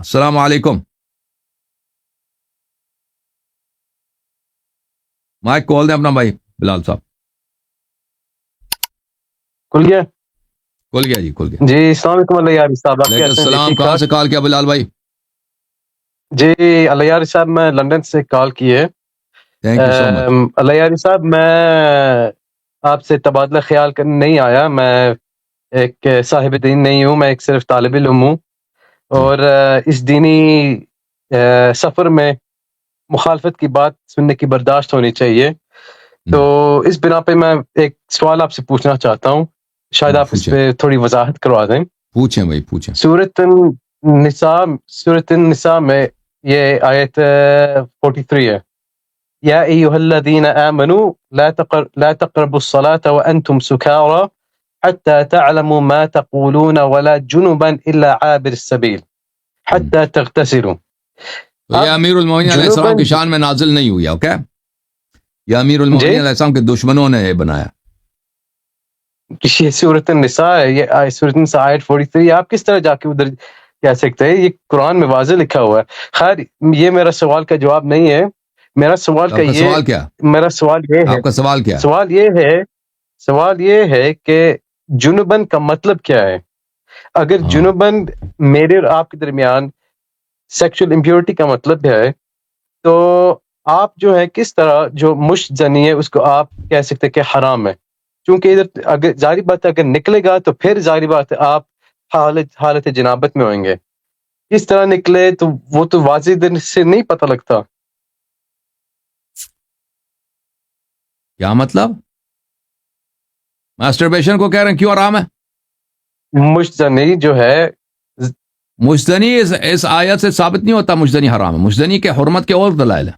السلام علیکم. مائک کھول دیں اپنا بھائی بلال صاحب. کھل گیا کھل گیا جی, کھل گیا. جی. السلام علیکم اللہ یاری صاحب, آپ وعلیکم کیسے ہیں جی؟ السلام. ٹھیک کہاں ٹھاک سے کال کیا بلال بھائی؟ جی. اللہ یاری صاحب میں لندن سے کال کی ہے. تھینک یو سو مچ. اللہ یاری صاحب میں آپ سے تبادلہ خیال کرنے نہیں آیا. میں ایک صاحب دین نہیں ہوں, میں ایک صرف طالب علم ہوں, اور اس دینی سفر میں مخالفت کی بات سننے کی برداشت ہونی چاہیے. تو اس بنا پہ میں ایک سوال آپ سے پوچھنا چاہتا ہوں, شاید آپ اس پہ تھوڑی وضاحت کروا دیں. پوچھیں بھائی پوچھیں. سورۃ النساء میں یہ آیت 43 ہے, یا ایھا الذین آمنوا لا تقربوا الصلاة وانتم سکارى حتى تعلموا ما تقولون ولا جنبا الا عابر السبیل حتى تغتسلوا. تو یہ امیر المومنین علیہ السلام کی شان میں نازل نہیں ہوئی. اوکے, یہ امیر المومنین علیہ السلام کے دشمنوں نے یہ بنایا. یہ سورۃ النساء ہے, یہ سورۃ النساء آیت 43. آپ کس طرح جا کے ادھر کہہ سکتے ہیں؟ یہ قرآن میں واضح لکھا ہوا ہے. خیر, یہ میرا سوال کا جواب نہیں ہے. میرا سوال کا یہ سوال کیا؟ میرا سوال یہ ہے, آپ کا سوال کیا؟ سوال یہ ہے کہ جنبن کا مطلب کیا ہے؟ اگر جنبن میرے اور آپ کے درمیان سیکشل امپیورٹی کا مطلب ہے, تو آپ جو ہے کس طرح جو مشت زنی ہے اس کو آپ کہہ سکتے کہ حرام ہے؟ چونکہ ادھر اگر ظاہری بات ہے اگر نکلے گا تو پھر ظاہری بات ہے آپ حالت جنابت میں ہوئیں گے. کس طرح نکلے تو وہ تو واضح دن سے نہیں پتہ لگتا. کیا مطلب؟ ماسٹربیشن کو کہہ رہے ہیں کیوں حرام ہے؟ مشتزنی جو ہے, مشتزنی اس آیت سے ثابت نہیں ہوتا مشتزنی حرام ہے. مشتزنی کے حرمت کے اور دلائل ہیں.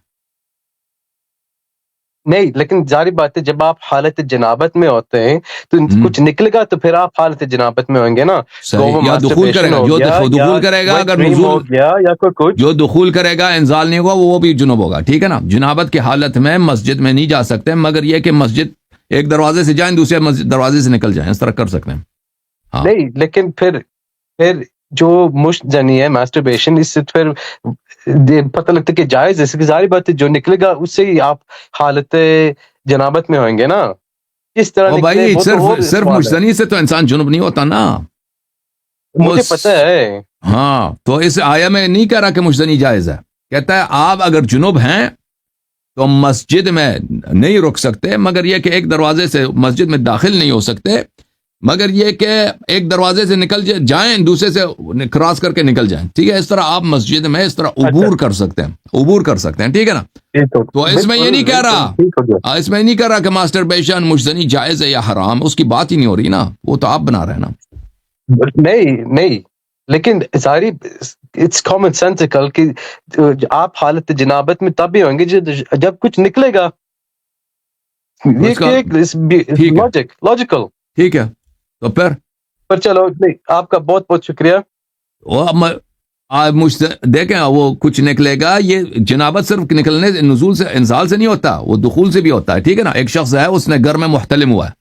نہیں, لیکن ظاہری بات ہے جب آپ حالت جنابت میں ہوتے ہیں تو کچھ نکلے گا تو پھر آپ حالت جنابت میں ہوں گے نا. یا دخول کرے گا, جو دخول کرے گا اگر نزول ہو گیا یا کوئی جو دخول کرے گا انزال نہیں ہوگا وہ بھی جنب ہوگا. ٹھیک ہے نا. جنابت کی حالت میں مسجد میں نہیں جا سکتے, مگر یہ کہ مسجد ایک دروازے سے جائیں دوسرے دروازے سے نکل جائیں, اس طرح کر سکتے ہیں. نہیں, لیکن پھر جو مشت جنی ہے ماسٹربیشن, اس سے پھر پتہ لگتا ہے کہ جائز ہے. ظاہری بات ہے جو نکلے گا اس سے ہی آپ حالت جنابت میں ہوئیں گے نا. کس طرح نکلے بھائی وہ صرف مشتزنی سے تو انسان جنب نہیں ہوتا نا. مجھے پتہ ہے. ہاں, تو اس آیا میں نہیں کہہ رہا کہ مشتزنی جائز ہے. کہتا ہے آپ اگر جنب ہیں تو مسجد میں نہیں رک سکتے, مگر یہ کہ ایک دروازے سے مسجد میں داخل نہیں ہو سکتے, مگر یہ کہ ایک دروازے سے نکل جائیں دوسرے سے کراس کر کے نکل جائیں. ٹھیک ہے, اس طرح آپ مسجد میں اس طرح عبور کر سکتے ہیں. ٹھیک ہے نا. تو اس میں یہ نہیں کہہ رہا, کہ ماسٹربیشن مشتزنی جائز ہے یا حرام, اس کی بات ہی نہیں ہو رہی نا, وہ تو آپ بنا رہے ہیں نا. نہیں, لیکن ظاہری اٹس کامن سینسیکل کہ آپ حالت جنابت میں تب بھی ہوں گے جب کچھ نکلے گا. لاجیکل. ٹھیک ہے, تو پر چلو, آپ کا بہت بہت شکریہ. دیکھیں وہ کچھ نکلے گا, یہ جنابت صرف نکلنے سے نزول سے انزال سے نہیں ہوتا, وہ دخول سے بھی ہوتا ہے. ٹھیک ہے نا. ایک شخص ہے اس نے گھر میں محتلم ہوا ہے,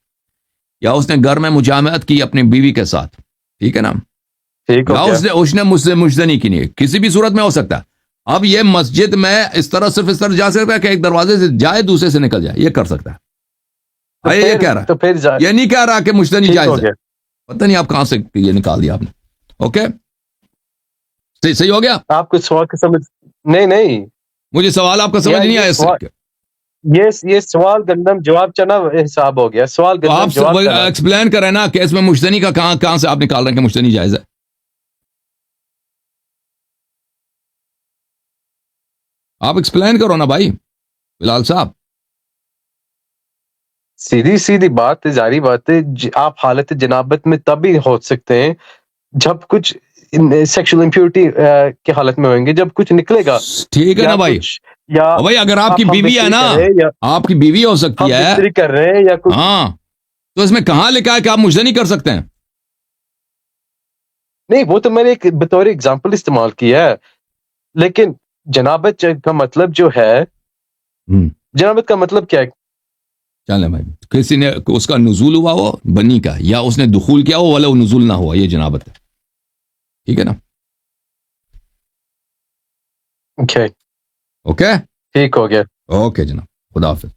یا اس نے گھر میں مجامعت کی اپنی بیوی کے ساتھ. ٹھیک ہے نا. یا اس نے مشتزنی کی نہیں, کسی بھی صورت میں ہو سکتا ہے. اب یہ مسجد میں اس طرح جا سکتا ہے کہ ایک دروازے سے جائے دوسرے سے نکل جائے, یہ کر سکتا ہے. یہ کہہ رہا ہے, یہ نہیں کہہ رہا کہ مشتزنی جائز ہے. پتہ نہیں آپ کہاں سے یہ نکال دیا آپ نے. اوکے, صحیح ہو گیا. آپ کو سوال کا سمجھ نہیں, مجھے سوال آپ کا سمجھ نہیں آیا. یہ سوال گندم جواب چنا حساب ہو گیا. سوال گندم جواب چنا. آپ ایکسپلین کریں نا کہ اس میں مشتزنی کا کہاں سے آپ نکال رہے ہیں کہ مشتزنی جائز ہے. آپ ایکسپلین کرو نا بھائی بلال صاحب. سیدھی بات ہے, ظاہری بات ہے, آپ حالت جنابت میں تب ہی ہو سکتے ہیں جب کچھ سیکشل امپیورٹی کی حالت میں ہوئیں گے, جب کچھ نکلے گا. ٹھیک ہے نا بھائی. بھائی اگر آپ کی بیوی ہے نا, آپ کی بیوی ہو سکتی ہے, کر رہے ہیں یا کچھ, ہاں, تو اس میں کہاں لکھا ہے کہ آپ مشتزنی کر سکتے ہیں؟ نہیں, وہ تو میں نے ایک بطور اگزامپل استعمال کیا ہے. لیکن جنابت کا مطلب جو ہے, جنابت کا مطلب کیا ہے؟ چلیں بھائی, کسی نے اس کا نزول ہوا ہو بنی کا, یا اس نے دخول کیا ہو والا وہ نزول نہ ہوا, یہ جنابت ہے. ٹھیک ہے نا. اوکے اوکے ٹھیک ہو گیا. اوکے جناب, خدا حافظ.